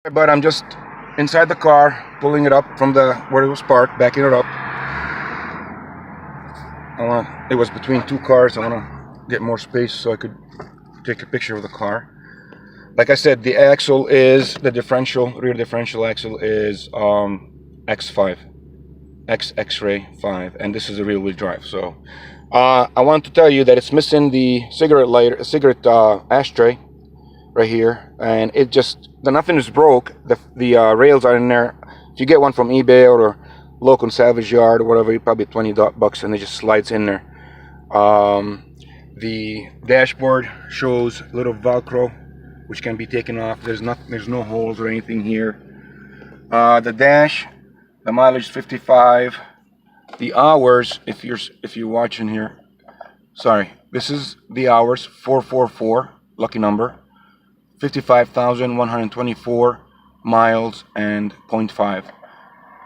But I'm just inside the car, pulling it up from the where it was parked, backing it up. It was between two cars. I want to get more space so I could take a picture of the car. Like I said, the axle is the rear differential axle is X5, X-ray 5, and this is a rear-wheel drive. So I want to tell you that it's missing the cigarette ashtray right here, and nothing is broke. The rails are in there. If you get one from eBay or local salvage yard or whatever, you probably $20, and it just slides in there. The dashboard shows a little Velcro which can be taken off. There's no holes or anything here. The dash, the mileage is 55. The hours, if you're watching here, sorry, this is the hours, 444, lucky number, 55,124 miles and 0.5.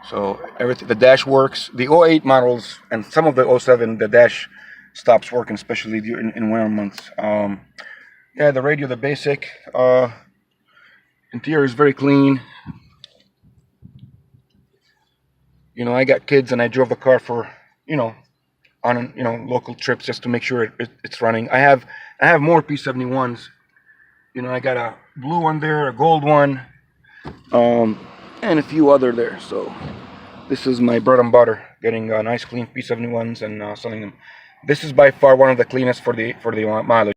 So everything, the dash works. The 08 models and some of the 07, the dash stops working, especially in winter months. Yeah, the radio, the basic. Interior is very clean. You know, I got kids, and I drove the car for, on local trips just to make sure it's running. I have more P71s. You know, I got a blue one there, a gold one, and a few other there. So this is my bread and butter, getting nice clean P71s and selling them. This is by far one of the cleanest for the mileage.